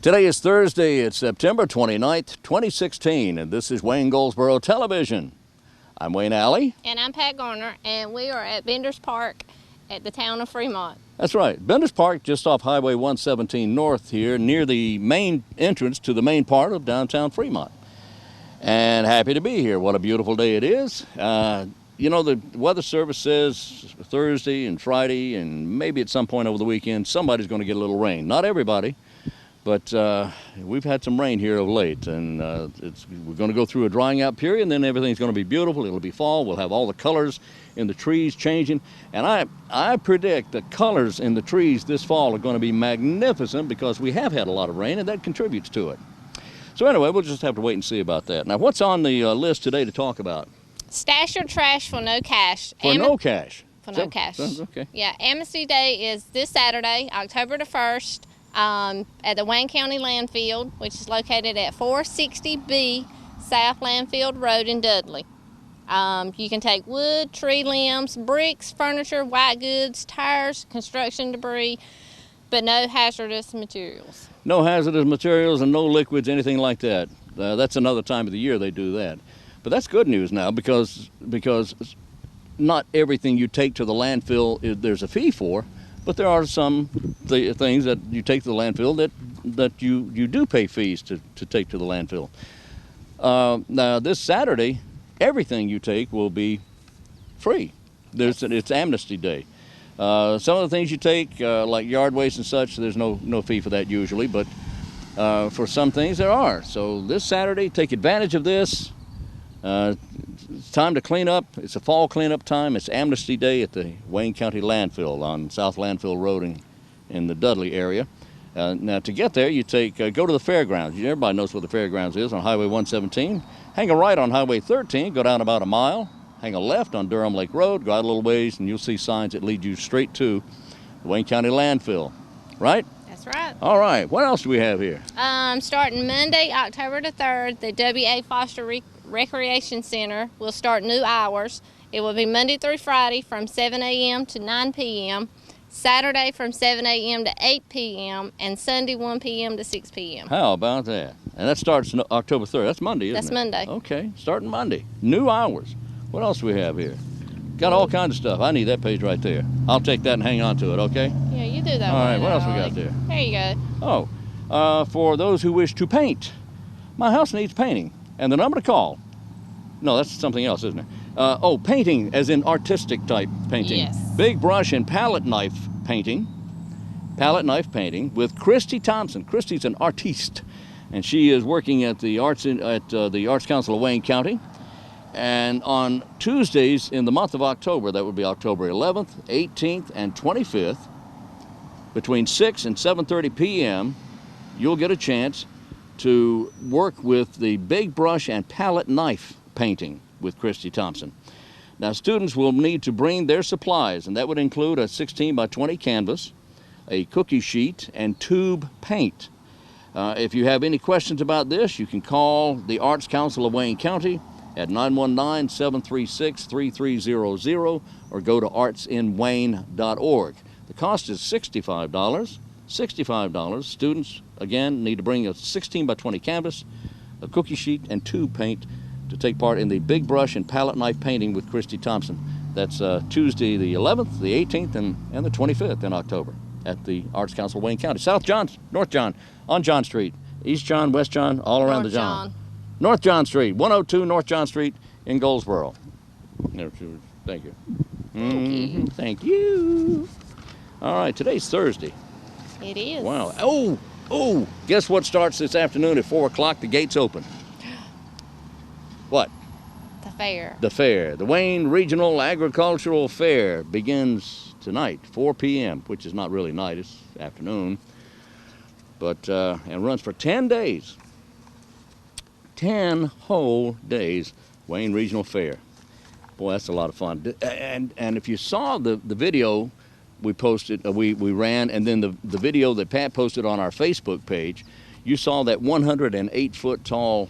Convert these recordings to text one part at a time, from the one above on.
Today is Thursday, it's September 29th, 2016, and this is Wayne Goldsboro Television. I'm Wayne Alley. And I'm Pat Garner, and we are at Bender's Park at the town of Fremont. That's right, Bender's Park, just off Highway 117 North here, near the main entrance to the main part of downtown Fremont. And happy to be here. What a beautiful day it is. You know, the Weather Service says Thursday and Friday, and maybe at some point over the weekend, somebody's going to get a little rain. Not everybody. But we've had some rain here of late, and we're going to go through a drying out period, and then everything's going to be beautiful. It'll be fall. We'll have all the colors in the trees changing. And I predict the colors in the trees this fall are going to be magnificent because we have had a lot of rain, and that contributes to it. So anyway, we'll just have to wait and see about that. Now, what's on the list today to talk about? Stash your trash for no cash. For no cash? For no cash. Okay. Yeah, Amnesty Day is this Saturday, October the 1st. At the Wayne County Landfill, which is located at 460B South Landfill Road in Dudley. You can take wood, tree limbs, bricks, furniture, white goods, tires, construction debris, but no hazardous materials. No hazardous materials and no liquids, anything like that. That's another time of the year they do that. But that's good news now because not everything you take to the landfill there's a fee for. But there are some things that you take to the landfill that you do pay fees to take to the landfill. Now this Saturday, everything you take will be free. It's Amnesty Day. Some of the things you take, like yard waste and such, there's no fee for that usually, but for some things there are. So this Saturday, take advantage of this. It's time to clean up. It's a fall cleanup time. It's Amnesty Day at the Wayne County Landfill on South Landfill Road in the Dudley area. Now to get there, you go to the fairgrounds. Everybody knows where the fairgrounds is on Highway 117. Hang a right on Highway 13, go down about a mile. Hang a left on Durham Lake Road, go out a little ways, and you'll see signs that lead you straight to the Wayne County Landfill. Right? That's right. All right. What else do we have here? Starting Monday, October the 3rd, the W.A. Foster Recreation Center will start new hours. It will be Monday through Friday from 7 a.m. to 9 p.m., Saturday from 7 a.m. to 8 p.m., and Sunday 1 p.m. to 6 p.m. How about that? And that starts October 3rd. That's Monday, isn't it? That's Monday. Okay, starting Monday. New hours. What else do we have here? Got all kinds of stuff. I need that page right there. I'll take that and hang on to it, okay? Yeah, you do that. All right, what else we got there? There you go. Oh, for those who wish to paint. My house needs painting. And the number to call. No, that's something else, isn't it? Painting, as in artistic type painting. Yes. Big brush and palette knife painting. Palette knife painting with Christy Thompson. Christy's an artiste, and she is working at the Arts Council of Wayne County. And on Tuesdays in the month of October, that would be October 11th, 18th, and 25th, between 6 and 7:30 p.m., you'll get a chance to work with the big brush and palette knife painting with Christy Thompson. Now, students will need to bring their supplies, and that would include a 16 by 20 canvas, a cookie sheet, and tube paint. If you have any questions about this, you can call the Arts Council of Wayne County at 919-736-3300 or go to artsinwayne.org. The cost is $65. $65. Students, again, need to bring a 16 by 20 canvas, a cookie sheet, and tube paint to take part in the big brush and palette knife painting with Christy Thompson. That's Tuesday the 11th, the 18th, and the 25th in October at the Arts Council of Wayne County. South John, North John, on John Street, East John, West John, all around the John. North John Street, 102 North John Street in Goldsboro. Thank you. Thank you. Thank you. All right, today's Thursday. It is. Wow. Oh, guess what starts this afternoon at 4 o'clock? The gates open. What? The fair. The fair. The Wayne Regional Agricultural Fair begins tonight, 4 p.m., which is not really night, it's afternoon, but and runs for 10 days. 10 whole days, Wayne Regional Fair. Boy, that's a lot of fun. And if you saw the video we posted, we ran, and then the video that Pat posted on our Facebook page, you saw that 108-foot tall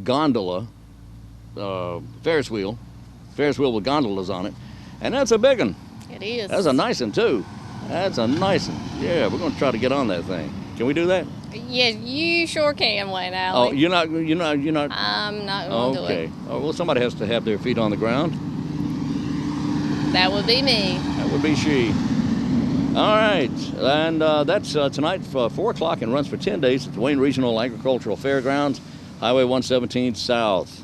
gondola, Ferris wheel with gondolas on it, and that's a big one. It is. That's a nice one too. That's a nice one. Yeah, we're going to try to get on that thing. Can we do that? Yes, you sure can, Wayne Oh, Alley. you're not. I'm not going to do Okay. it. Oh, well, somebody has to have their feet on the ground. That would be me. That would be she. All right, and that's tonight for 4 o'clock and runs for 10 days at the Wayne Regional Agricultural Fairgrounds, Highway 117 South.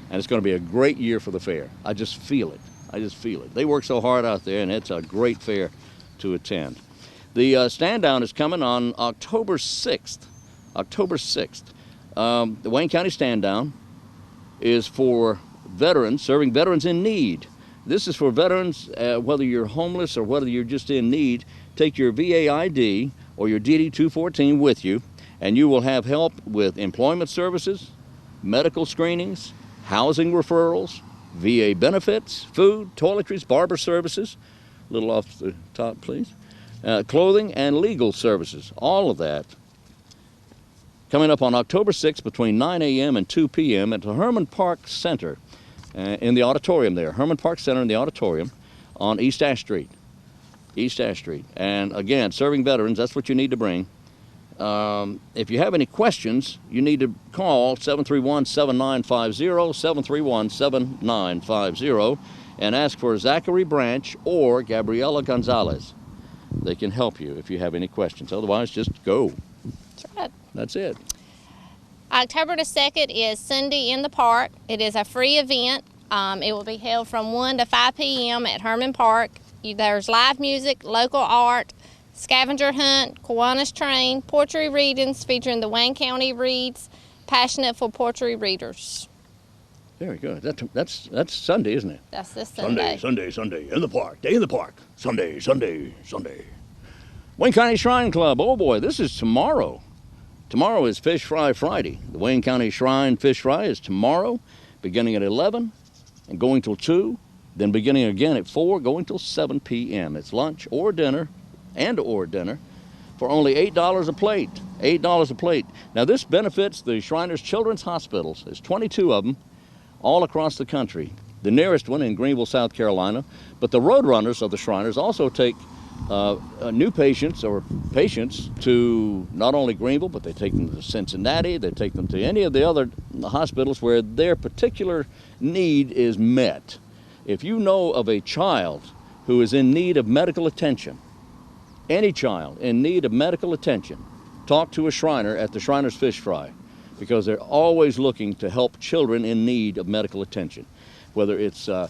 And it's going to be a great year for the fair. I just feel it. I just feel it. They work so hard out there, and it's a great fair to attend. The stand down is coming on October 6th. October 6th. The Wayne County stand down is for veterans, serving veterans in need. This is for veterans, whether you're homeless or whether you're just in need. Take your VA ID or your DD 214 with you, and you will have help with employment services, medical screenings, housing referrals, VA benefits, food, toiletries, barber services, a little off the top, please, clothing, and legal services. All of that coming up on October 6th between 9 a.m. and 2 p.m. at the Herman Park Center in the auditorium there. Herman Park Center in the auditorium on East Ash Street. East Ash Street. And again, serving veterans, that's what you need to bring. If you have any questions, you need to call 731-7950, 731-7950, and ask for Zachary Branch or Gabriela Gonzalez. They can help you if you have any questions. Otherwise, just go. That's right. That's it. October the 2nd is Sunday in the Park. It is a free event. It will be held from 1 to 5 p.m. at Herman Park. There's live music, local art, scavenger hunt, Kiwanis train, poetry readings featuring the Wayne County Reads, passionate for poetry readers. Very good. That's Sunday, isn't it? That's this Sunday. Sunday, in the park, day in the park. Sunday. Wayne County Shrine Club. Oh boy, this is tomorrow. Tomorrow is Fish Fry Friday. The Wayne County Shrine Fish Fry is tomorrow, beginning at 11 and going till 2, then beginning again at 4, going till 7 p.m. It's lunch or dinner, for only $8 a plate. $8 a plate. Now this benefits the Shriners Children's Hospitals. There's 22 of them all across the country. The nearest one in Greenville, South Carolina. But the Roadrunners of the Shriners also take new patients to not only Greenville, but they take them to Cincinnati, they take them to any of the other hospitals where their particular need is met. If you know of a child who is in need of medical attention, any child in need of medical attention, talk to a Shriner at the Shriners Fish Fry, because they're always looking to help children in need of medical attention. Whether it's a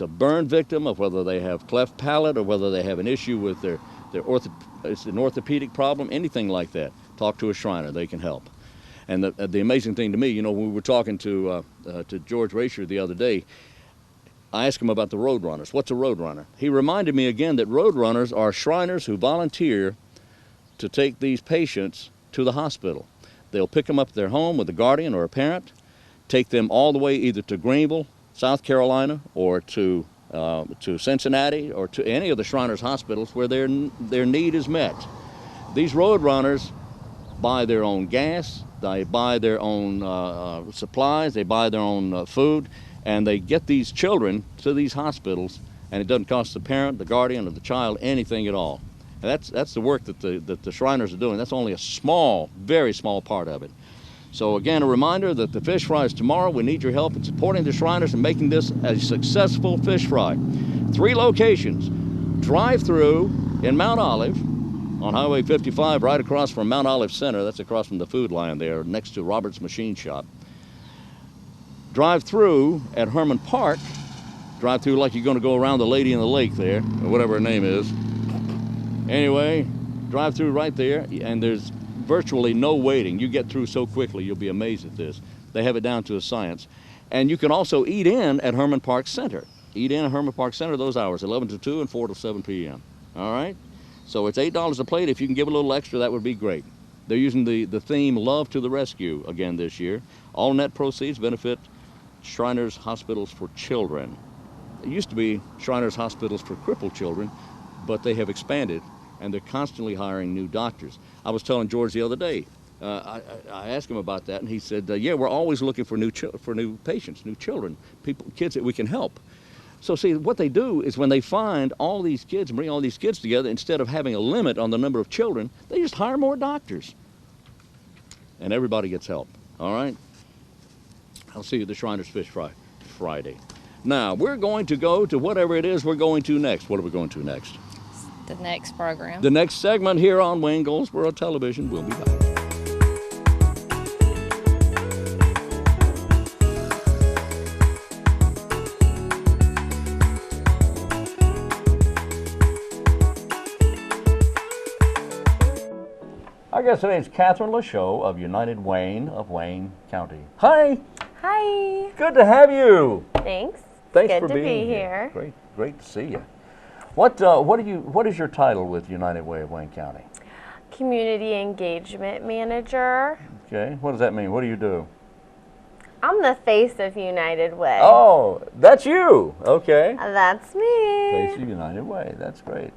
burn victim, or whether they have cleft palate, or whether they have an issue with it's an orthopedic problem, anything like that, talk to a Shriner. They can help. And the amazing thing to me, you know, when we were talking to George Rasher the other day, I asked him about the Roadrunners. What's a Roadrunner? He reminded me again that Roadrunners are Shriners who volunteer to take these patients to the hospital. They'll pick them up at their home with a guardian or a parent, take them all the way either to Greenville, South Carolina, or to Cincinnati, or to any of the Shriners hospitals where their need is met. These Roadrunners buy their own gas, they buy their own supplies, they buy their own food, and they get these children to these hospitals, and it doesn't cost the parent, the guardian, or the child anything at all. And that's the work that the Shriners are doing. That's only a small, very small part of it. So again, a reminder that the Fish Fry is tomorrow. We need your help in supporting the Shriners and making this a successful Fish Fry. 3 locations. Drive-through in Mount Olive on Highway 55, right across from Mount Olive Center. That's across from the Food Lion there, next to Robert's Machine Shop. Drive-through at Herman Park. Drive-through like you're going to go around the Lady in the Lake there, or whatever her name is. Anyway, drive-through right there, and there's virtually no waiting. You get through so quickly, you'll be amazed at this. They have it down to a science. And you can also eat in at Herman Park Center. Eat in at Herman Park Center those hours, 11 to 2 and 4 to 7 p.m. All right? So it's $8 a plate. If you can give a little extra, that would be great. They're using the theme Love to the Rescue again this year. All net proceeds benefit Shriners Hospitals for Children. It used to be Shriners Hospitals for Crippled Children, but they have expanded, and they're constantly hiring new doctors. I was telling George the other day, I asked him about that, and he said, yeah, we're always looking for new patients, new children, kids that we can help. So see, what they do is when they find all these kids and bring all these kids together, instead of having a limit on the number of children, they just hire more doctors. and everybody gets help. All right? I'll see you at the Shriners Fish Fry Friday. Now, we're going to go to whatever it is we're going to next. What are we going to next? The next program. The next segment here on Wayne Goldsboro Television. We'll be back. Our guest today is Catherine LeChot of United Wayne of Wayne County. Hi. Hi. Good to have you. Thanks. Thanks Good for to being be here. Great to see you. What is your title with United Way of Wayne County? Community Engagement Manager. Okay. What does that mean? What do you do? I'm the face of United Way. Oh, that's you. Okay. That's me. Face of United Way. That's great.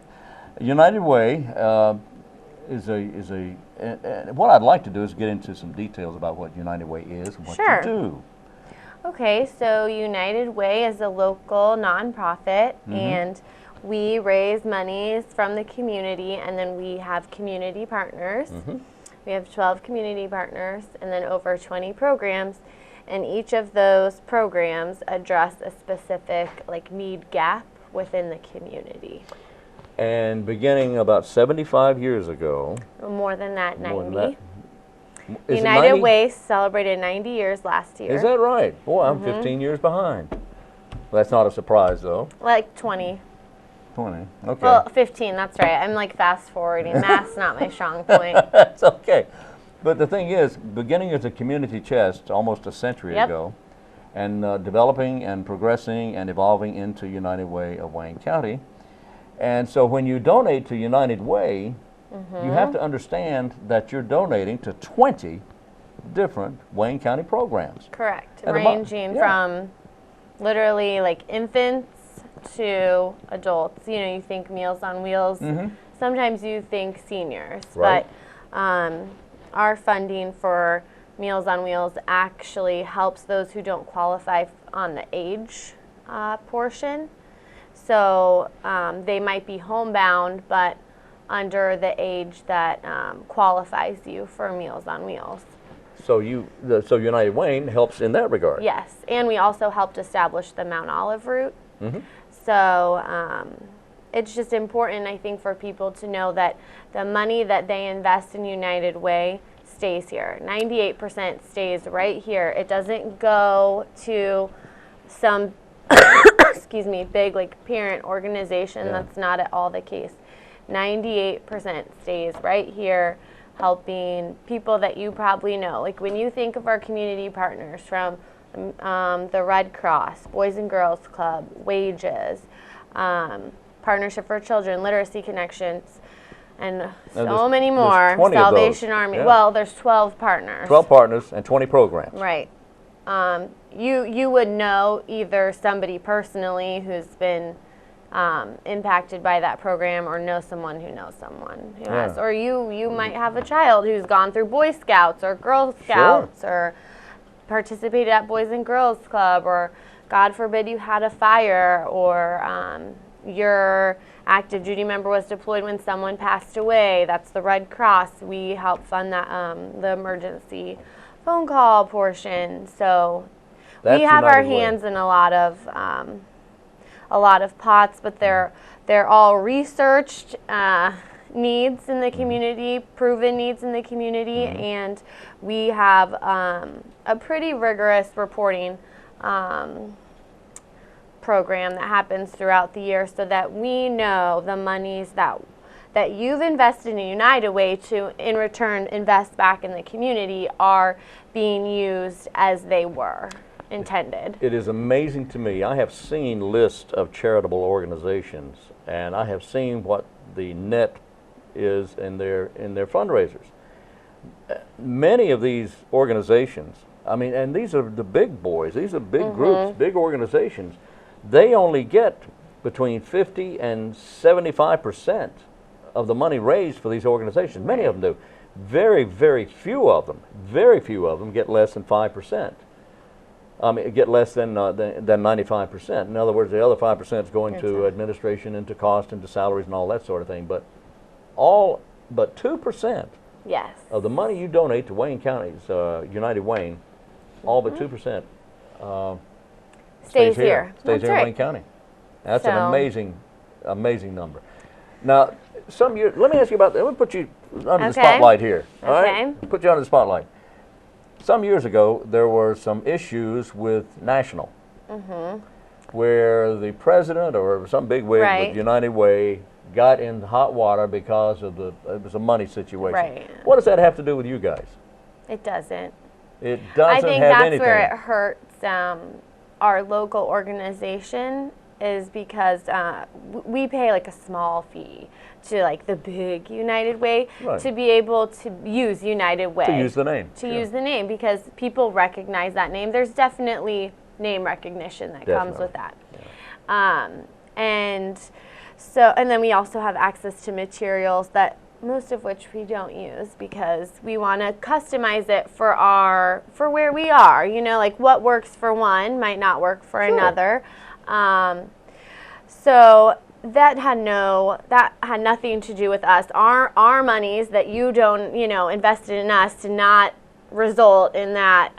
United Way is a what I'd like to do is get into some details about what United Way is and what Sure. you do. Okay, so United Way is a local nonprofit, and we raise monies from the community, and then we have community partners. We have 12 community partners, and then over 20 programs, and each of those programs address a specific need gap within the community. And beginning about 75 years ago. More than that, 90. More than that. Is it United 90? Way celebrated 90 years last year. Is that right? Boy, I'm 15 years behind. Well, that's not a surprise, though. Like 20. 20. Okay. Well, 15, that's right. I'm fast forwarding. Math's not my strong point. That's okay. But the thing is, beginning as a community chest almost a century Yep. ago, and developing and progressing and evolving into United Way of Wayne County. And so when you donate to United Way, you have to understand that you're donating to 20 different Wayne County programs. Correct. And Ranging from literally infants to adults. You think Meals on Wheels. Sometimes you think seniors. Right. But our funding for Meals on Wheels actually helps those who don't qualify on the age portion. So they might be homebound, but under the age that qualifies you for Meals on Wheels. So so United Wayne helps in that regard. Yes, and we also helped establish the Mount Olive route. So it's just important, I think, for people to know that the money that they invest in United Way stays here. 98% stays right here. It doesn't go to some excuse me, big parent organization. That's not at all the case. 98% stays right here, helping people that you probably know. When you think of our community partners from the Red Cross, Boys and Girls Club, Wages, Partnership for Children, Literacy Connections, and so many more. Salvation Army. Yeah. Well, there's 12 partners. 12 partners and 20 programs. Right. You would know either somebody personally who's been impacted by that program, or know someone who knows someone who has. Or you might have a child who's gone through Boy Scouts or Girl Scouts or participated at Boys and Girls Club, or God forbid you had a fire, or your active duty member was deployed when someone passed away. That's the Red Cross. We help fund that the emergency phone call portion. So we have our hands in a lot of pots, but they're all researched needs in the community, proven needs in the community, and we have a pretty rigorous reporting program that happens throughout the year, so that we know the monies that you've invested in United Way to, in return, invest back in the community are being used as they were intended. It is amazing to me. I have seen lists of charitable organizations, and I have seen what the net is in their fundraisers. Many of these organizations, and these are the big boys, these are big groups, big organizations, they only get between 50 and 75% of the money raised for these organizations. Many of them do. Very, very few of them get less than 5%. Get less than 95%. In other words, the other 5% is going to administration, into cost, into salaries, and all that sort of thing. But 2% Yes. of the money you donate to Wayne County's United Wayne, all but 2% stays here. Stays That's here in right. Wayne County. That's an So- amazing number. Now, some years, let me ask you about that. Let me put you under the Okay. spotlight here. All Okay. right? Put you under the spotlight. Some years ago, there were some issues with National, where the president or some big wig Right. with United Way got in hot water because of it was a money situation. Right. What does that have to do with you guys? It doesn't. It doesn't I think have that's anything. where it hurts our local organization is because we pay like a small fee to like the big United Way Right. to be able to use United Way. To use the name. To Sure. use the name because people recognize that name. There's definitely name recognition that comes with that. And then we also have access to materials that most of which we don't use because we want to customize it for where we are. You know, like what works for one might not work for another. So that had nothing to do with us. Our monies that you don't, invested in us did not result in that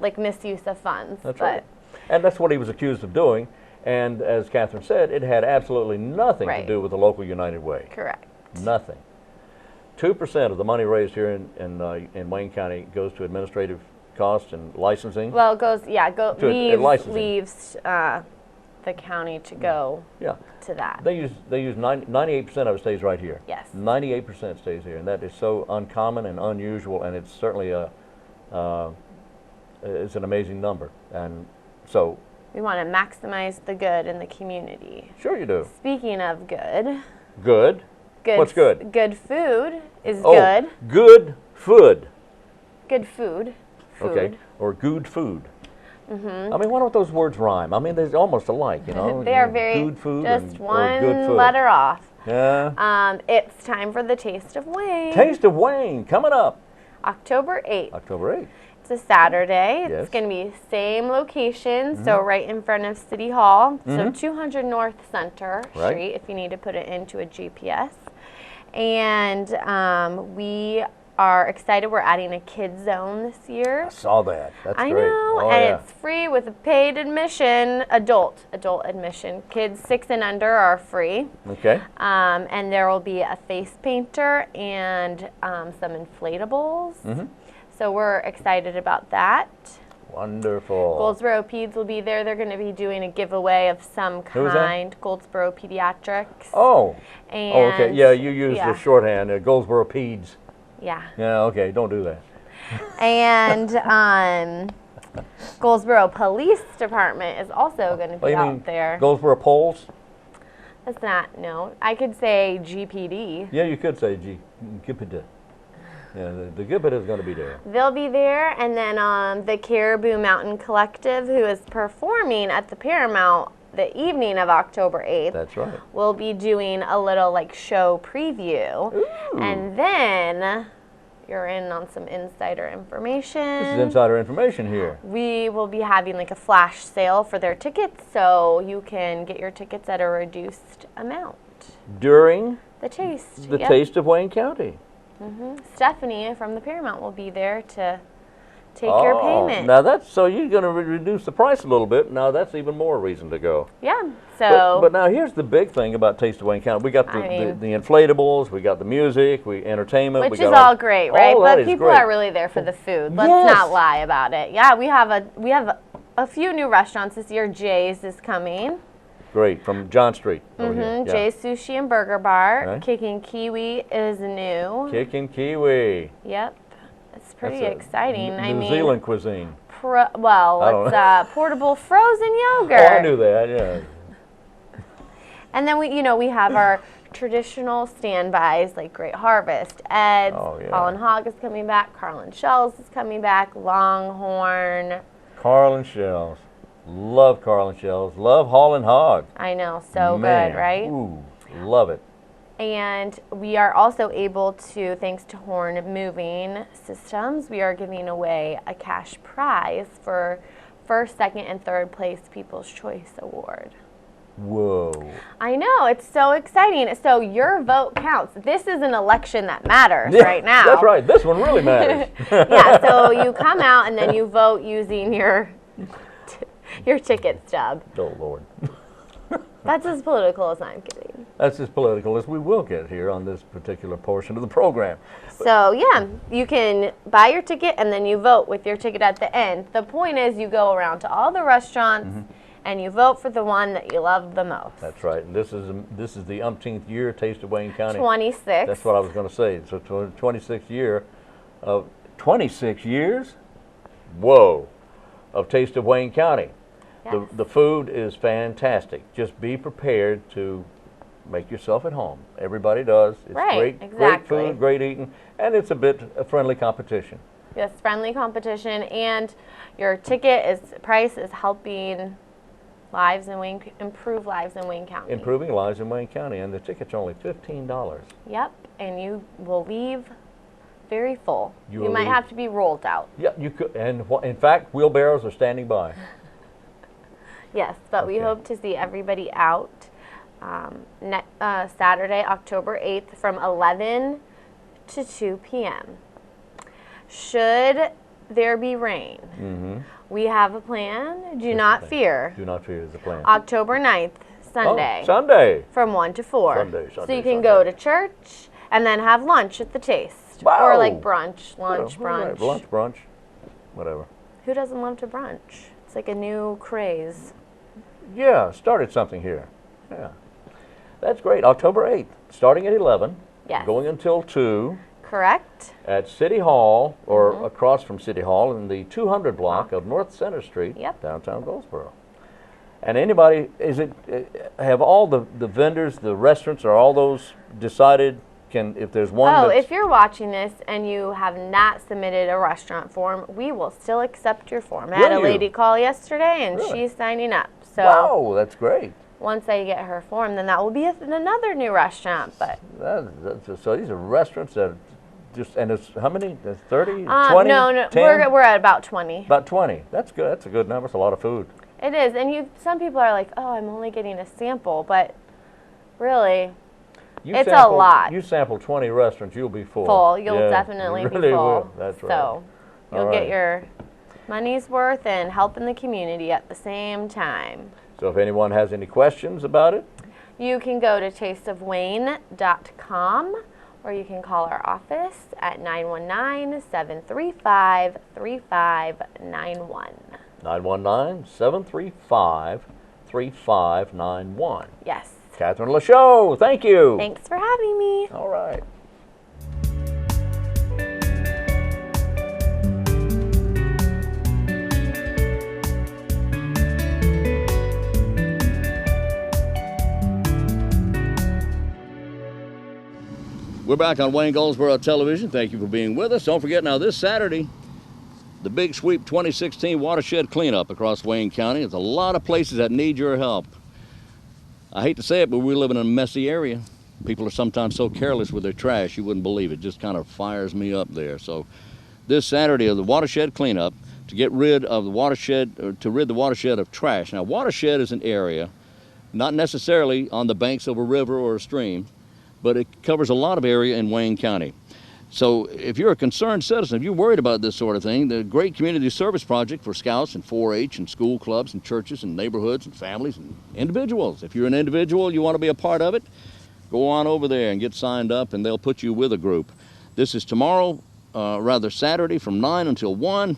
like misuse of funds. That's right. And that's what he was accused of doing. And as Catherine said, it had absolutely nothing to Right. do with the local United Way. Correct. Nothing. 2% of the money raised here in Wayne County goes to administrative costs and licensing. Well, it goes, licensing. leaves the county to go Yeah. to that. They use 98% of it stays right here. Yes. 98% stays here, and that is so uncommon and unusual, and it's certainly it's an amazing number. And so, We want to maximize the good in the community. sure you do. Speaking of good, Good. What's good? Good food is Oh, good. good food. Good food. Okay. Or good food. I mean, why don't those words rhyme? I mean, they're almost alike, you know. They are very good food just or one good food. letter off. Yeah. It's time for the Taste of Wayne. Taste of Wayne coming up October 8th. October 8th. It's a Saturday. Yes. It's going to be same location, so right in front of City Hall. So 200 North Center Right. Street if you need to put it into a GPS. And we are excited. We're adding a kids zone this year. I saw that. That's I great. know, Oh, and yeah. it's free with a paid admission, adult admission. Kids 6 and under are free. Okay. And there will be a face painter and some inflatables. So we're excited about that. Wonderful. Goldsboro Peds will be there. They're going to be doing a giveaway of some Who is that? kind. Goldsboro Pediatrics. Oh. And Oh, okay. Yeah, you used yeah. the shorthand, Goldsboro Peds. Yeah. Yeah, okay. Don't do that. And Goldsboro Police Department is also going to Oh, be you out mean there. Goldsboro Poles? That's not, no. I could say GPD. Yeah, you could say GPD. Yeah, the GPD is going to be there. They'll be there, and then the Caribou Mountain Collective, who is performing at the Paramount the evening of October 8th. That's right. We'll be doing a little like show preview. Ooh. And then you're in on some insider information. This is insider information here. We will be having like a flash sale for their tickets, so you can get your tickets at a reduced amount. During The Taste. the yep. Taste of Wayne County. Stephanie from the Paramount will be there to take your payment. Now that's, so you're going to reduce the price a little bit. Now that's even more reason to go. Yeah. So But now here's the big thing about Taste of Wayne County. We got I mean- the inflatables, we got the music, entertainment. which we is got all great, right? all that But is people great. are really there for the food. Let's Yes. not lie about it. Yeah, we have a few new restaurants this year. Jay's is coming. Great, from John Street over here. Yeah. Jay's Sushi and Burger Bar. Right. Kicking Kiwi is new. Kickin' Kiwi. Yep. It's pretty That's a exciting. I New mean, Zealand cuisine. well, I don't it's portable frozen yogurt. Oh, I knew that, yeah. And then we have our traditional standbys like Great Harvest, Ed's, Oh, yeah. Holland Hog is coming back, Carlin Shells is coming back, Longhorn. Carlin Shells. Love Carlin Shells. Love Holland Hog. I know, so Man, good, right? Ooh, love it. And we are also able to, thanks to Horn Moving Systems, we are giving away a cash prize for first, second, and third place People's Choice Award. Whoa. I know, it's so exciting. So your vote counts. This is an election that matters Yeah, right now. That's right. This one really matters. Yeah, so you come out and then you vote using your ticket stub. Oh, Lord. That's as political as I'm getting. That's as political as we will get here on this particular portion of the program. So yeah, you can buy your ticket and then you vote with your ticket at the end. The point is you go around to all the restaurants and you vote for the one that you love the most. That's right. And this is the umpteenth year Taste of Wayne County. 26. That's what I was going to say. So 26th year of 26 years. Whoa, of Taste of Wayne County. Yes. The food is fantastic. Just be prepared to make yourself at home. Everybody does. It's Right, great exactly. food, great eating, and it's a friendly competition. Yes, friendly competition, and your price is helping improve lives in Wayne County. Improving lives in Wayne County, and the ticket's only $15. Yep, and you will leave very full. You You will might leave- have to be rolled out. Yeah, you could, and in fact, wheelbarrows are standing by. Yes, but we Okay. hope to see everybody out Saturday, October 8th from 11 to 2 p.m. Should there be rain, we have a plan. Do not fear. Do not fear the plan. October 9th, Sunday, Oh, Sunday. from 1 to 4. Sunday, so Sunday, you can Sunday. go to church and then have lunch at the Taste. Wow. Or like brunch, lunch, All right, brunch. lunch, brunch, whatever. Who doesn't love to brunch? It's like a new craze. Yeah, started something here. Yeah. That's great. October 8th, starting at 11, Yes. going until 2 Correct? at City Hall, or across from City Hall in the 200 block of North Center Street, Yep. downtown Goldsboro. And anybody, have all the vendors, the restaurants, are all those decided? If there's one Oh, that's- if you're watching this and you have not submitted a restaurant form, we will still accept your form. I had Will a you? lady call yesterday and Really? she's signing up. So Wow, that's great. once I get her form, then that will be another new restaurant. But So these are restaurants that just, and it's how many? There's 30, 20, no, 10? we're at about 20. About 20. That's good. That's a good number. It's a lot of food. It is, and some people are like, oh, I'm only getting a sample, but really, it's a lot. You sample 20 restaurants, you'll be full. full. You'll Yeah, definitely you be really full. Will. That's right. So you'll All get right. your money's worth and helping the community at the same time. So if anyone has any questions about it, You can go to tasteofwayne.com or you can call our office at 919-735-3591. 919-735-3591. Yes. Catherine LeChot, thank you. Thanks for having me. All right. We're back on Wayne Goldsboro Television. Thank you for being with us. Don't forget now, this Saturday, the Big Sweep 2016 Watershed Cleanup across Wayne County. There's a lot of places that need your help. I hate to say it, but we live in a messy area. People are sometimes so careless with their trash, you wouldn't believe it. Just kind of fires me up there. So this Saturday of the Watershed Cleanup, to get rid of the watershed, or to rid the watershed of trash. Now, watershed is an area, not necessarily on the banks of a river or a stream, but it covers a lot of area in Wayne County. So if you're a concerned citizen, if you're worried about this sort of thing, the great community service project for scouts and 4-H and school clubs and churches and neighborhoods and families and individuals. If you're an individual, you want to be a part of it, go on over there and get signed up and they'll put you with a group. This is tomorrow, Saturday from 9 until 1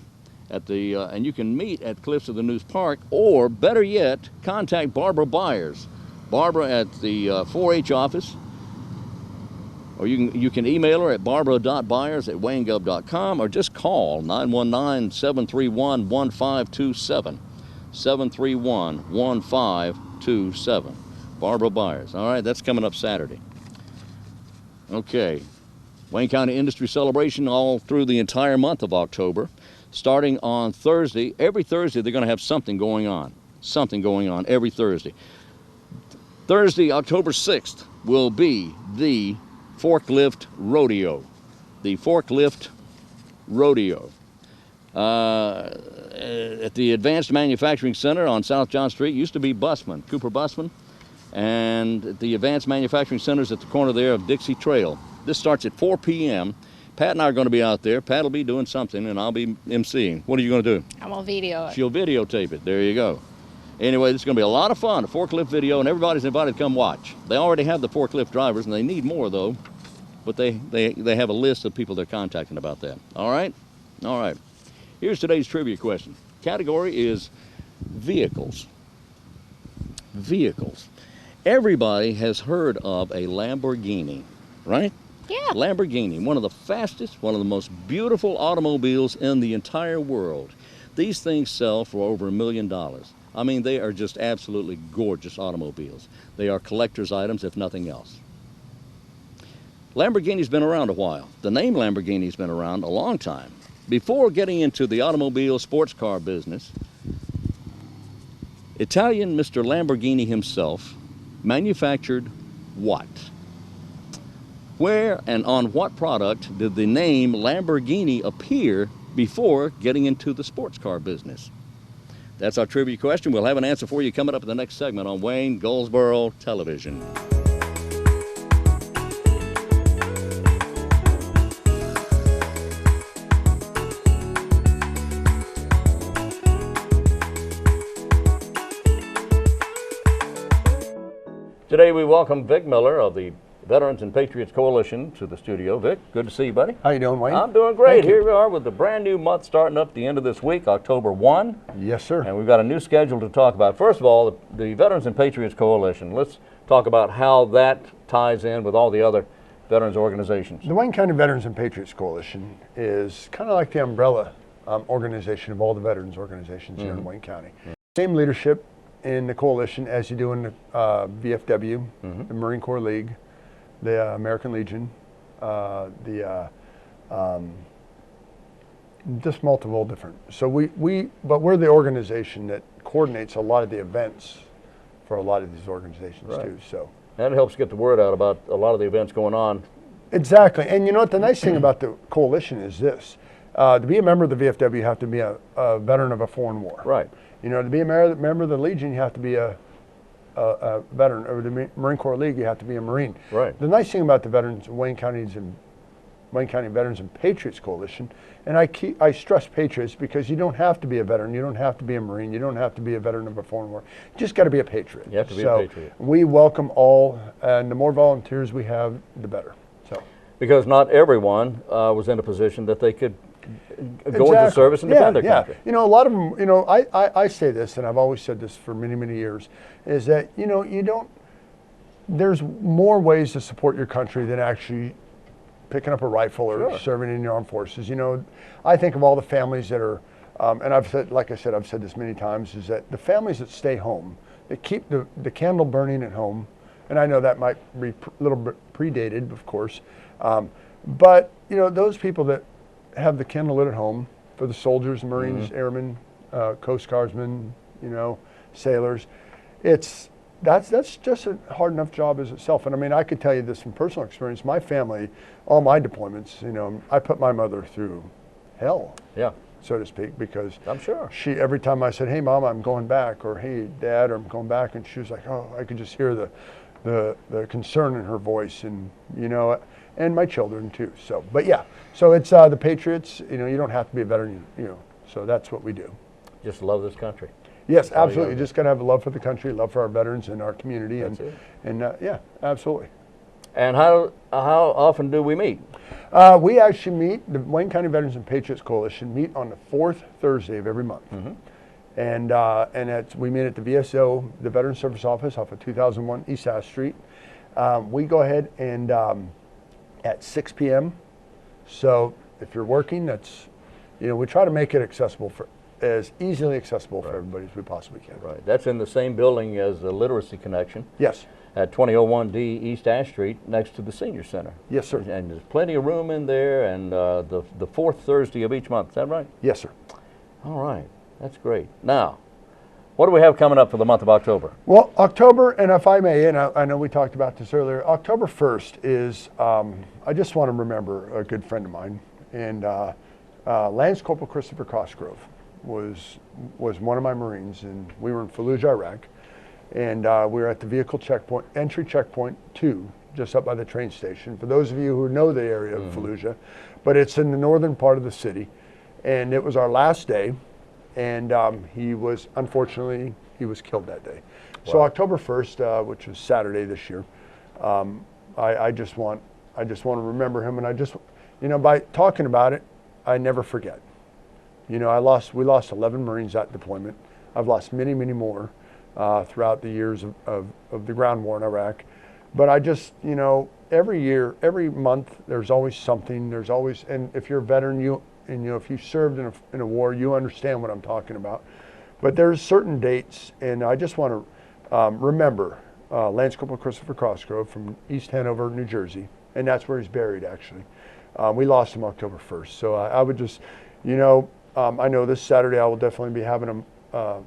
at the, and you can meet at Cliffs of the News Park, or better yet, contact Barbara Byers. Barbara at the 4-H office, or you can email her at barbara.byers@waynegov.com, or just call 919-731-1527. 731-1527. Barbara Byers. All right, that's coming up Saturday. Okay. Wayne County Industry Celebration all through the entire month of October. Starting on Thursday, every Thursday they're going to have something going on. Something going on every Thursday. Thursday, October 6th, will be the Forklift Rodeo. The Forklift Rodeo. At the Advanced Manufacturing Center on South John Street, used to be Busman, Cooper Busman. And the Advanced Manufacturing Center is at the corner there of Dixie Trail. This starts at 4 p.m. Pat and I are going to be out there. Pat will be doing something, and I'll be emceeing. What are you going to do? I'm gonna video it. She'll videotape it. There you go. Anyway, this is going to be a lot of fun, a forklift video, and everybody's invited to come watch. They already have the forklift drivers, and they need more, though. But they have a list of people they're contacting about that. All right? All right. Here's today's trivia question. Category is vehicles. Vehicles. Everybody has heard of a Lamborghini, right? Yeah. Lamborghini, one of the fastest, one of the most beautiful automobiles in the entire world. These things sell for over $1 million. I mean, they are just absolutely gorgeous automobiles. They are collector's items, if nothing else. Lamborghini's been around a while. The name Lamborghini's been around a long time. Before getting into the automobile sports car business, Italian Mr. Lamborghini himself manufactured what? Where and on what product did the name Lamborghini appear before getting into the sports car business? That's our trivia question. We'll have an answer for you coming up in the next segment on Wayne Goldsboro Television. Today we welcome Vic Miller of the Veterans and Patriots Coalition to the studio. Vic, good to see you, buddy. How you doing, Wayne? I'm doing great. Thank you. Here we are with the brand new month starting up the end of this week, October 1. Yes, sir. And we've got a new schedule to talk about. First of all, the Veterans and Patriots Coalition. Let's talk about how that ties in with all the other veterans organizations. The Wayne County Veterans and Patriots Coalition is kind of like the umbrella organization of all the veterans organizations here in Wayne County. Same leadership in the coalition as you do in the VFW, the Marine Corps League, the American Legion, just multiple different. So but we're the organization that coordinates a lot of the events for a lot of these organizations too. So that helps get the word out about a lot of the events going on. Exactly, and you know what the nice thing about the coalition is this: to be a member of the VFW, you have to be a veteran of a foreign war. Right. You know, to be a member of the Legion, you have to be a veteran, or the Marine Corps League, you have to be a Marine. Right. The nice thing about the veterans, Wayne County Veterans and Patriots Coalition, and I stress Patriots because you don't have to be a veteran, you don't have to be a Marine, you don't have to be a veteran of a foreign war. You just got to be a patriot. You have to be a patriot. We welcome all, and the more volunteers we have, the better. So. Because not everyone was in a position that they could go into service and defend their country. You know, a lot of them, you know, I say this, and I've always said this for many, many years, is that, you know, there's more ways to support your country than actually picking up a rifle or serving in the armed forces. You know, I think of all the families that are, and I've said, like I said, I've said this many times, is that the families that stay home, that keep the candle burning at home, and I know that might be a little bit predated, of course, but, you know, those people that have the candle lit at home for the soldiers, Marines, airmen, Coast Guardsmen, you know, sailors, that's just a hard enough job as itself. And I mean, I could tell you this from personal experience. My family, all my deployments, you know, I put my mother through hell, so to speak, because I'm sure every time I said, "Hey, Mom, I'm going back," or "Hey, Dad, I'm going back," and she was like, "Oh," I could just hear the concern in her voice, and you know, and my children too. So, but yeah, so it's the Patriots. You know, you don't have to be a veteran, you know. So that's what we do. just love this country. Yes, absolutely. You just got to have a love for the country, love for our veterans and our community, That's it. and yeah, absolutely. And how often do we meet? We actually meet, the Wayne County Veterans and Patriots Coalition meet on the fourth Thursday of every month. And we meet at the VSO, the Veteran Service Office off of 2001 East South Street. We go ahead and at 6 p.m. So if you're working, that's, you know, we try to make it accessible as easily accessible for everybody as we possibly can. Right. That's in the same building as the Literacy Connection. Yes. At 2001D East Ash Street, next to the Senior Center. Yes, sir. And there's plenty of room in there, and the fourth Thursday of each month. Is that right? Yes, sir. All right. That's great. Now, what do we have coming up for the month of October? Well, October, and if I may, and I know we talked about this earlier, October 1st is, I just want to remember a good friend of mine, and Lance Corporal Christopher Cosgrove was one of my Marines, and we were in Fallujah, Iraq, and we were at the vehicle checkpoint, entry checkpoint 2, just up by the train station. For those of you who know the area of Fallujah, but it's in the northern part of the city, and it was our last day, and unfortunately, he was killed that day. Wow. So October 1st, which was Saturday this year, I just want to remember him, and by talking about it, I never forget. We lost 11 Marines that deployment. I've lost many, many more throughout the years of the ground war in Iraq. But I just, every year, every month, there's always something. There's always, and if you're a veteran, if you served in a war, you understand what I'm talking about. But there's certain dates, and I just want to remember Lance Corporal Christopher Crossgrove from East Hanover, New Jersey, and that's where he's buried, actually. We lost him October 1st. So I would just, I know this Saturday I will definitely be having a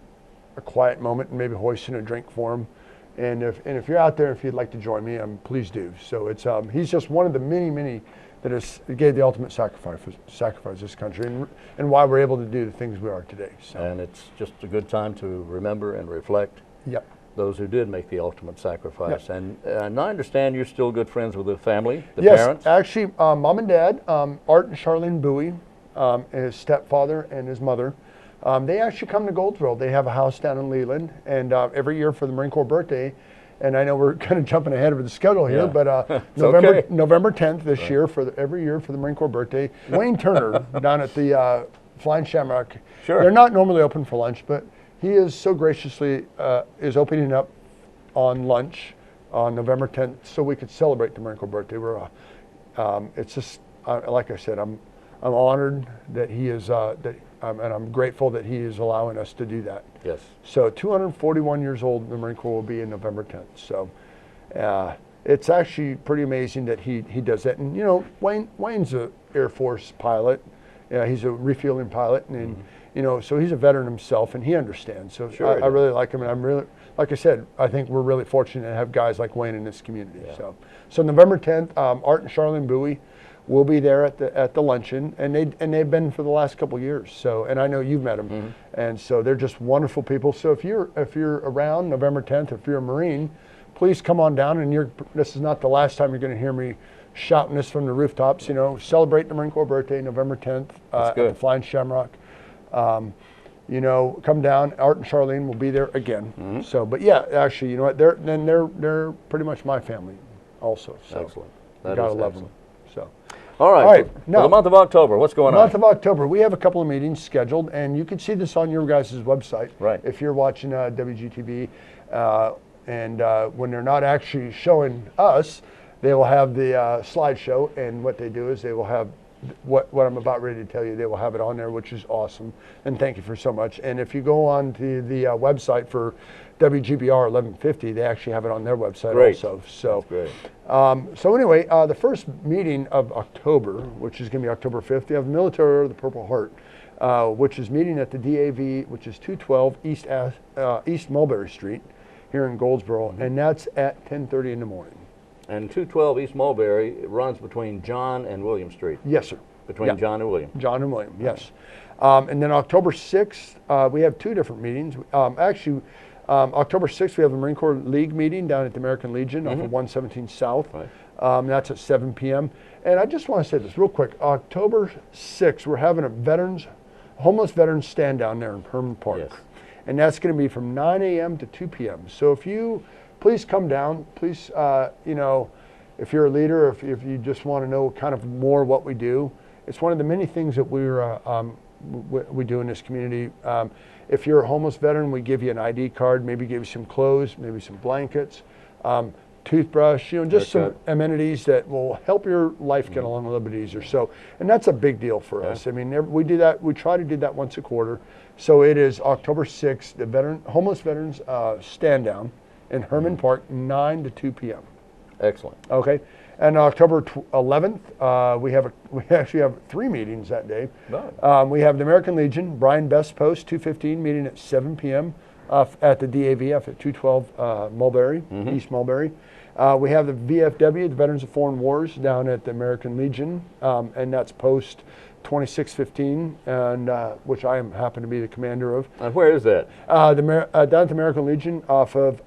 quiet moment and maybe hoisting a drink for him. And if you're out there, if you'd like to join me, please do. So it's he's just one of the many that gave the ultimate sacrifice this country, and why we're able to do the things we are today. So. And it's just a good time to remember and reflect those who did make the ultimate sacrifice. Yep. And I understand you're still good friends with the family, the parents? Yes, actually, Mom and Dad, Art and Charlene Bowie, his stepfather and his mother, they actually come to Goldsboro. They have a house down in Leland, and every year for the Marine Corps birthday, and I know we're kind of jumping ahead of the schedule here, but November 10th this year, every year for the Marine Corps birthday, Wayne Turner down at the Flying Shamrock. Sure. They're not normally open for lunch, but he is so graciously is opening up on lunch on November 10th so we could celebrate the Marine Corps birthday. It's just, like I said, I'm honored that he is, and I'm grateful that he is allowing us to do that. Yes. So 241 years old, the Marine Corps will be in November 10th. So it's actually pretty amazing that he does that. And Wayne's an Air Force pilot. He's a refueling pilot, and so he's a veteran himself, and he understands. So sure, I really like him, and I'm really, like I said, I think we're really fortunate to have guys like Wayne in this community. Yeah. So November 10th, Art and Charlene Bowie will be there at the luncheon, and they've been for the last couple of years. So, and I know you've met them, and so they're just wonderful people. So if you're around November 10th, if you're a Marine, please come on down. And this is not the last time you're going to hear me shouting this from the rooftops. Celebrate the Marine Corps birthday, November 10th at the Flying Shamrock. Come down. Art and Charlene will be there again. So, but yeah, actually, you know what? They're pretty much my family, also. So excellent. Gotta love them. So. All right. Now, for the month of October, what's going on? Month of October, we have a couple of meetings scheduled, and you can see this on your guys' website. Right. If you're watching WGTV, and when they're not actually showing us, they will have the slideshow, and what they do is they will have what I'm about ready to tell you. They will have it on there, which is awesome, and thank you for so much. And if you go on to the website for WGBR 1150, they actually have it on their website also. So, great. So anyway, the first meeting of October, which is going to be October 5th, we have Military Order of the Purple Heart, which is meeting at the DAV, which is 212 East Mulberry Street here in Goldsboro, and that's at 10:30 in the morning. And 212 East Mulberry runs between John and William Street. Yes, sir. Between John and William. John and William, yes. And then October 6th, we have two different meetings. October 6th, we have a Marine Corps League meeting down at the American Legion off of 117 South. Right. That's at 7 p.m. And I just want to say this real quick. October 6th, we're having a homeless veterans stand down there in Herman Park. Yes. And that's going to be from 9 a.m. to 2 p.m. So please come down. Please, if you're a leader, if you just want to know kind of more what we do, it's one of the many things that we do in this community. If you're a homeless veteran, we give you an ID card, maybe give you some clothes, maybe some blankets, toothbrush, just some amenities that will help your life get along a little bit easier. So, and that's a big deal for us. I mean, we do that. We try to do that once a quarter. So it is October 6th, the homeless veterans stand down in Herman Park, 9 to 2 p.m. Excellent. Okay. And October 11th, we actually have 3 meetings that day. Right. We have the American Legion, Brian Best Post, 215, meeting at 7 p.m. At the DAVF at 212 Mulberry, East Mulberry. We have the VFW, the Veterans of Foreign Wars, down at the American Legion, and that's post 2615, and which I happen to be the commander of. And where is that? Down at the American Legion off of,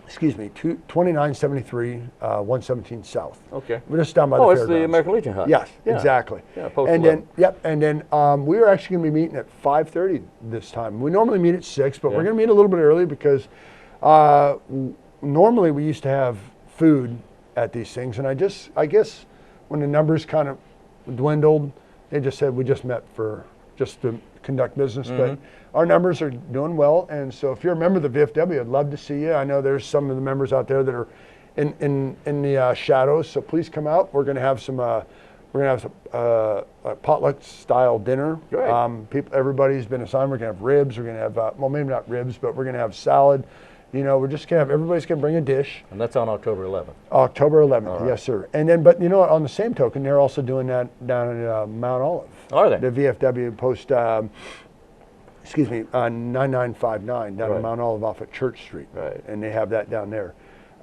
excuse me, 2973, 117 South. Okay. We're just down by the Oh, it's fairgrounds. the American Legion hut. Yes, Yeah. exactly. Yeah, post and 11. then, and then we are actually going to be meeting at 5:30 this time. We normally meet at 6, but we're Yeah. going to meet a little bit early because normally we used to have food at these things, and I guess when the numbers kind of dwindled, they just said we just met for just to conduct business. But our numbers are doing well, and so if you're a member of the VFW, I'd love to see you. I know there's some of the members out there that are in the shadows, so please come out. We're going to have some a potluck style dinner. Great. Everybody's been assigned. We're going to have ribs. We're going to have well, maybe not ribs, but we're going to have salad. You know, we're just going to have, everybody's going to bring a dish. And that's on October 11th. October 11th, All right. yes, sir. And then, but you know what, on the same token, they're also doing that down at Mount Olive. Are they? The VFW post, 9959 down Right. at Mount Olive off at Church Street. Right. And they have that down there.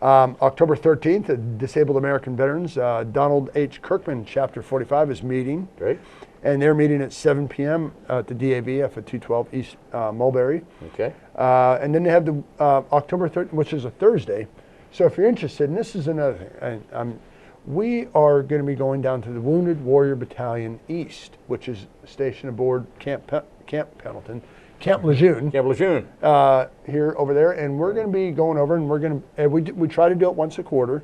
October 13th, the Disabled American Veterans, Donald H. Kirkman, Chapter 45 is meeting. Great. And they're meeting at 7 p.m. At the DAVF at 212 East Mulberry. Okay. And then they have the October 13th, which is a Thursday. So if you're interested, and this is another thing, we are going to be going down to the Wounded Warrior Battalion East, which is stationed aboard Camp Pendleton, Camp Lejeune. Camp Lejeune. Here over there, and we're going to be going over, and we're going to we try to do it once a quarter.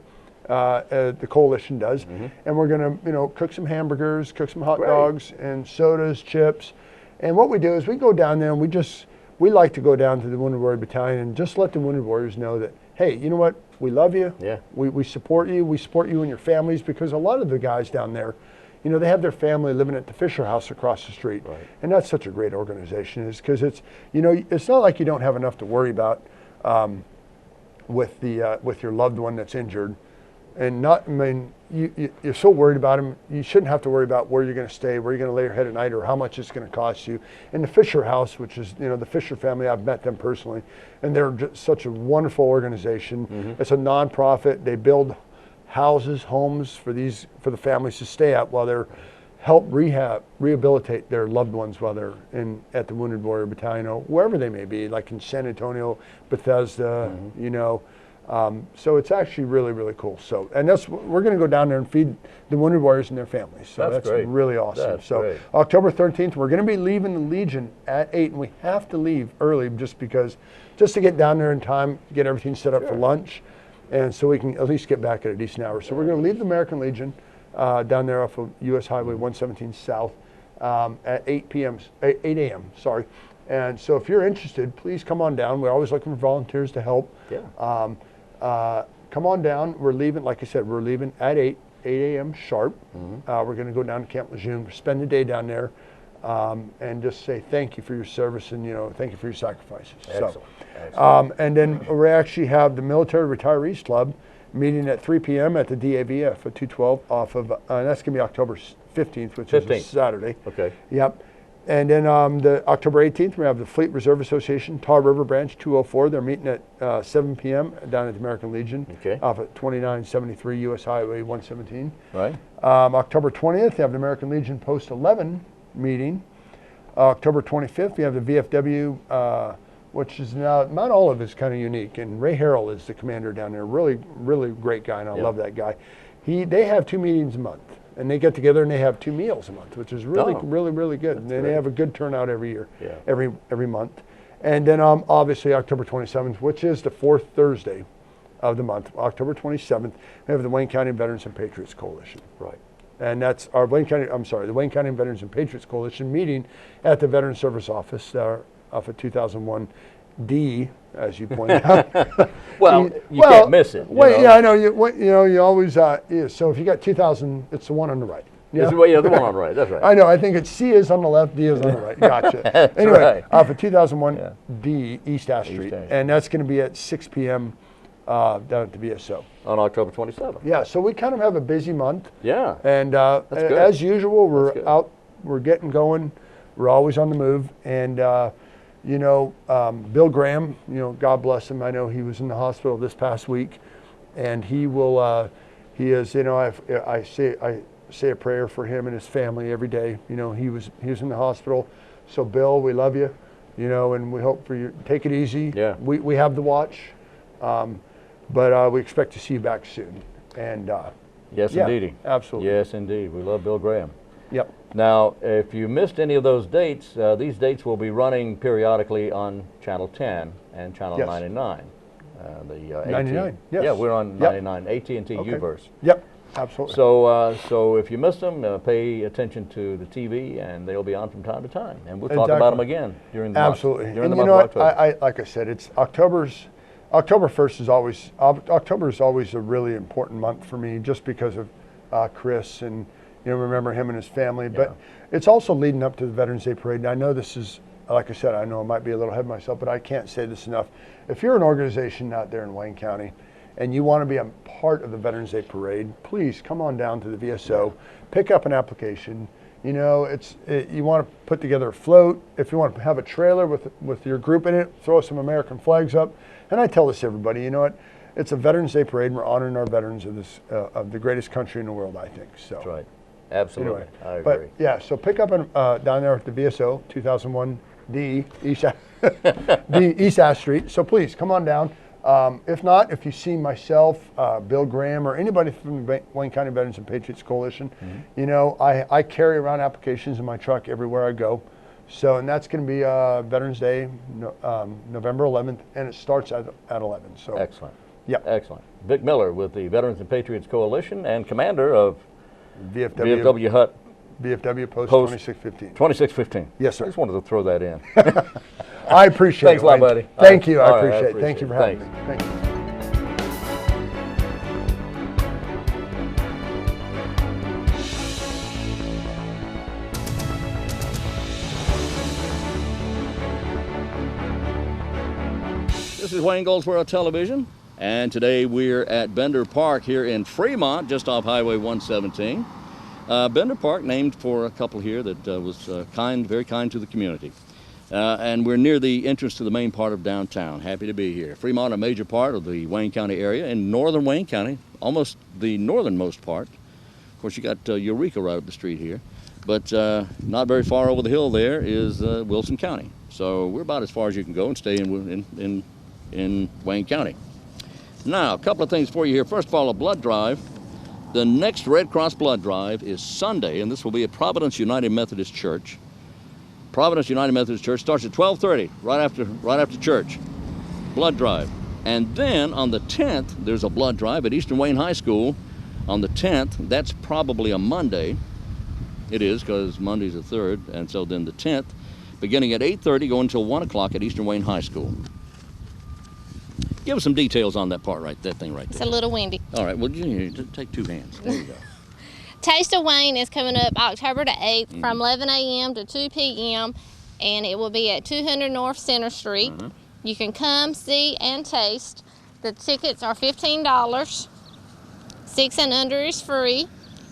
The coalition does, and we're going to cook some hamburgers, cook some hot Great. dogs, and sodas, chips. And what we do is we go down there, and we like to go down to the Wounded Warrior Battalion and just let the Wounded Warriors know that, hey, you know what, we love you. Yeah. We support you. We support you and your families, because a lot of the guys down there, you know, they have their family living at the Fisher House across the street. Right. And that's such a great organization, is because it's, you know, it's not like you don't have enough to worry about with your loved one that's injured. And you're so worried about them, you shouldn't have to worry about where you're going to stay, where you're going to lay your head at night, or how much it's going to cost you. And the Fisher House, which is, you know, the Fisher family, I've met them personally, and they're just such a wonderful organization. It's a nonprofit. They build houses, homes for the families to stay at while they're help rehabilitate their loved ones while they're at the Wounded Warrior Battalion, or wherever they may be, like in San Antonio, Bethesda, you know. So it's actually really, really cool. So, and we're going to go down there and feed the Wounded Warriors and their families. So that's great. really awesome. That's so great. October 13th, we're going to be leaving the Legion at 8, and we have to leave early just to get down there in time, get everything set up for lunch, and so we can at least get back at a decent hour. So we're going to leave the American Legion down there off of U.S. Highway 117 South at 8 a.m. Sorry. And so if you're interested, please come on down. We're always looking for volunteers to help. Yeah. Come on down. We're leaving, like I said, we're leaving at 8 a.m. sharp. We're going to go down to Camp Lejeune, spend the day down there, and just say thank you for your service, and, you know, thank you for your sacrifices. Excellent. And then we actually have the Military Retirees Club meeting at 3 p.m. at the DAVF at 212 off of, and that's going to be October 15th, which is a Saturday. Okay. Yep. And then the October 18th, we have the Fleet Reserve Association, Tar River Branch 204. They're meeting at 7 p.m. down at the American Legion off at 2973 U.S. Highway 117. Right. October 20th, they have the American Legion Post 11 meeting. October 25th, we have the VFW, which is now, Mount Olive is kind of unique, and Ray Harrell is the commander down there. Really, really great guy, and I love that guy. They have 2 meetings a month. And they get together and they have 2 meals a month, which is really, really, really good. And they have a good turnout every year, every month. And then obviously October 27th, which is the 4th Thursday of the month, October 27th, we have the Wayne County Veterans and Patriots Coalition. Right. And that's the Wayne County Veterans and Patriots Coalition meeting at the Veterans Service Office off of 2001D, as you pointed out. Well, you can't miss it. Yeah, I know. You always. So if you got 2000, it's the one on the right. Yeah, the one on the right. That's right. I know. I think it's C is on the left, D is on the right. Gotcha. Anyway, right. for 2001 D East Ash Street, and that's going to be at 6 p.m. Down at the VSO on October 27th. Yeah. So we kind of have a busy month. Yeah. And as usual, we're out. We're getting going. We're always on the move, and. Bill Graham, God bless him. I know he was in the hospital this past week, and he is, I say a prayer for him and his family every day. You know, he was in the hospital. So Bill, we love you, you know, and we hope for you. Take it easy. Yeah. We have the watch, but we expect to see you back soon. And Yes, yeah, indeedy. absolutely. Yes, indeed. We love Bill Graham. Yep. Now, if you missed any of those dates, these dates will be running periodically on Channel 10 and Channel Yes. 99. 99, yes. Yeah, we're on Yep. 99, AT&T Okay. Uverse. Yep. Absolutely. So if you missed them, pay attention to the TV, and they'll be on from time to time, and we'll talk about them Exactly. again during the Absolutely. month. During And the you month know of what? October. I like I said, it's October 1st is always October is always a really important month for me, just because of Chris, and you know, remember him and his family. But it's also leading up to the Veterans Day Parade. And I know this is, like I said, I know I might be a little ahead of myself, but I can't say this enough. If you're an organization out there in Wayne County and you want to be a part of the Veterans Day Parade, please come on down to the VSO, pick up an application. You know, you want to put together a float. If you want to have a trailer with your group in it, throw some American flags up. And I tell this to everybody, you know what? It's a Veterans Day Parade, and we're honoring our veterans of the greatest country in the world, I think. So. That's right. Absolutely. Anyway, I agree. but yeah, so pick up down there at the VSO, 2001 D East, D East Ash Street. So please come on down. If not, if you see myself, Bill Graham, or anybody from the Wayne County Veterans and Patriots Coalition, you know, I carry around applications in my truck everywhere I go. So, and that's going to be Veterans Day, November 11th, and it starts at 11. So Excellent. Yeah. Excellent. Vic Miller with the Veterans and Patriots Coalition and commander of VFW Hut Post Post 2615. 2615. Yes, sir. I just wanted to throw that in. I appreciate Thanks it. a lot, Wayne. buddy. Thank you. All I right, appreciate it. Thank you for having me. Thanks. Thank you. This is Wayne Goldsboro Television, and today we're at Bender Park here in Fremont, just off Highway 117. Bender Park, named for a couple here that was very kind to the community. And we're near the entrance to the main part of downtown. Happy to be here. Fremont, a major part of the Wayne County area, in northern Wayne County, almost the northernmost part. Of course, you got Eureka right up the street here, but not very far over the hill there is Wilson County. So we're about as far as you can go and stay in Wayne County. Now, a couple of things for you here. First of all, a blood drive. The next Red Cross blood drive is Sunday, and this will be at Providence United Methodist Church. Providence United Methodist Church starts at 12:30, right after church. Blood drive. And then on the 10th, there's a blood drive at Eastern Wayne High School. On the 10th, that's probably a Monday. It is, because Monday's the 3rd, and so then the 10th, beginning at 8:30, going until 1 o'clock at Eastern Wayne High School. Give us some details on that thing right It's there. a little windy. All right, well, you take two hands. There you go. Taste of Wayne is coming up October the 8th from 11 a.m. to 2 p.m. and it will be at 200 North Center Street. You can come, see, and taste. The tickets are $15. 6 and under is free.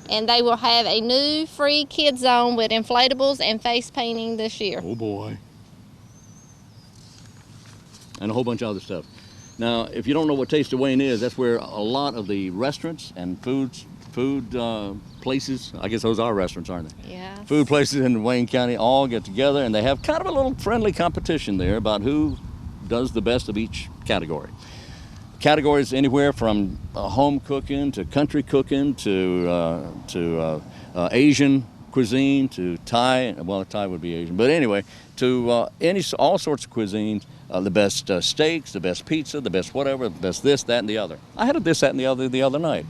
And they will have a new free kids zone with inflatables and face painting this year. Oh boy. And a whole bunch of other stuff. Now, if you don't know what Taste of Wayne is, that's where a lot of the restaurants and food places, I guess those are restaurants, aren't they? Yeah. Food places in Wayne County all get together, and they have kind of a little friendly competition there about who does the best of each category. Categories anywhere from home cooking to country cooking to Asian cuisine to Thai. Well, Thai would be Asian, but anyway, to all sorts of cuisines. The best steaks, the best pizza, the best whatever, the best this, that, and the other. I had a this, that, and the other night.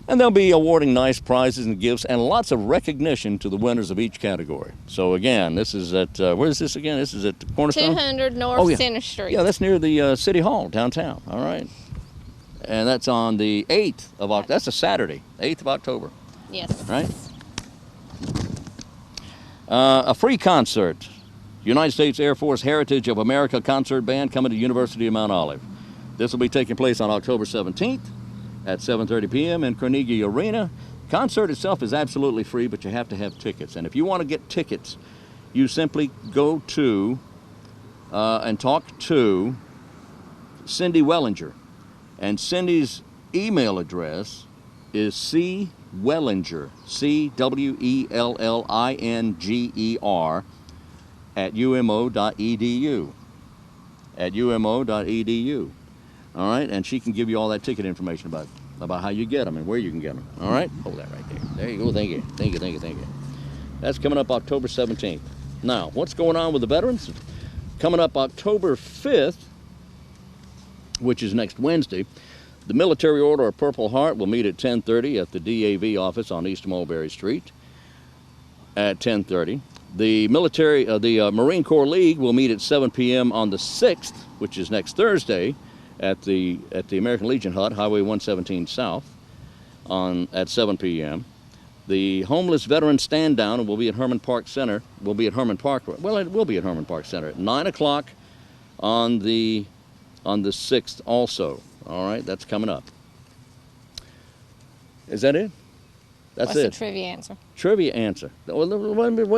And they'll be awarding nice prizes and gifts and lots of recognition to the winners of each category. So again, this is at, where is this again? This is at Cornerstone? 200 North Center Street. Yeah, that's near the City Hall downtown, all right. And that's on the 8th of October. That's a Saturday, 8th of October. Yes. Right? A free concert. United States Air Force Heritage of America Concert Band coming to University of Mount Olive. This will be taking place on October 17th at 7:30 p.m. in Carnegie Arena. Concert itself is absolutely free, but you have to have tickets. And if you want to get tickets, you simply go to and talk to Cindy Wellinger. And Cindy's email address is cwellinger, Wellinger, CWELLINGER, at umo.edu. At umo.edu. All right, and she can give you all that ticket information about how you get them and where you can get them. All right, hold that right there. There you go. Thank you. Thank you. Thank you. Thank you. That's coming up October 17th. Now, what's going on with the veterans? Coming up October 5th, which is next Wednesday, the Military Order of Purple Heart will meet at 10:30 at the DAV office on East Mulberry Street at 10:30. The Marine Corps League will meet at 7 p.m. on the 6th, which is next Thursday, at the American Legion Hut, Highway 117 South, at 7 p.m. The Homeless Veteran Stand Down will be at Herman Park Center. It will be at Herman Park Center at 9 o'clock on the 6th also. All right, that's coming up. Is that it? That's What's it. the trivia answer? Trivia answer. Well,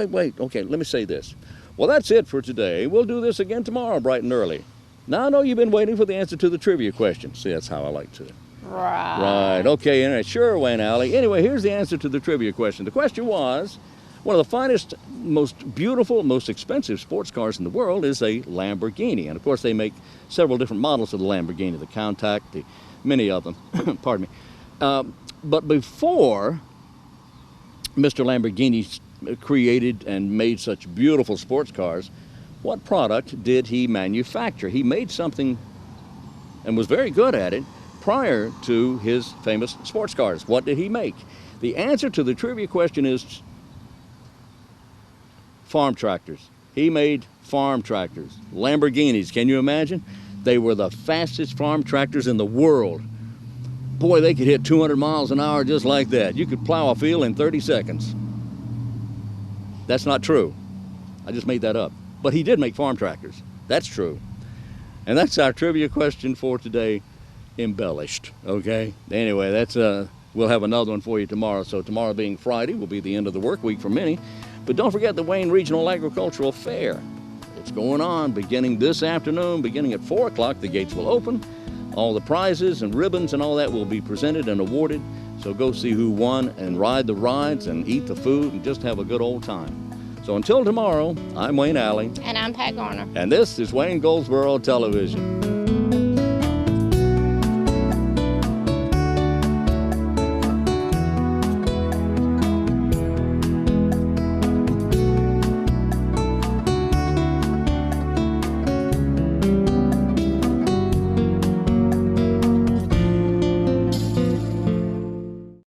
wait. Okay, let me say this. Well, that's it for today. We'll do this again tomorrow, bright and early. Now, I know you've been waiting for the answer to the trivia question. See, that's how I like to. Right. Right. Okay, anyway, sure, Wayne Alley. Anyway, here's the answer to the trivia question. The question was, one of the finest, most beautiful, most expensive sports cars in the world is a Lamborghini. And, of course, they make several different models of the Lamborghini, the Countach, many of them. Pardon me. But before Mr. Lamborghini created and made such beautiful sports cars, what product did he manufacture? He made something and was very good at it prior to his famous sports cars. What did he make? The answer to the trivia question is farm tractors. He made farm tractors, Lamborghinis. Can you imagine? They were the fastest farm tractors in the world. Boy, they could hit 200 miles an hour just like that. You could plow a field in 30 seconds. That's not true. I just made that up. But he did make farm tractors. That's true. And that's our trivia question for today, embellished, okay? Anyway, that's we'll have another one for you tomorrow. So tomorrow being Friday will be the end of the work week for many. But don't forget the Wayne Regional Agricultural Fair. It's going on beginning this afternoon, beginning at 4 o'clock. The gates will open. All the prizes and ribbons and all that will be presented and awarded. So go see who won and ride the rides and eat the food and just have a good old time. So until tomorrow, I'm Wayne Alley. And I'm Pat Garner. And this is Wayne Goldsboro Television.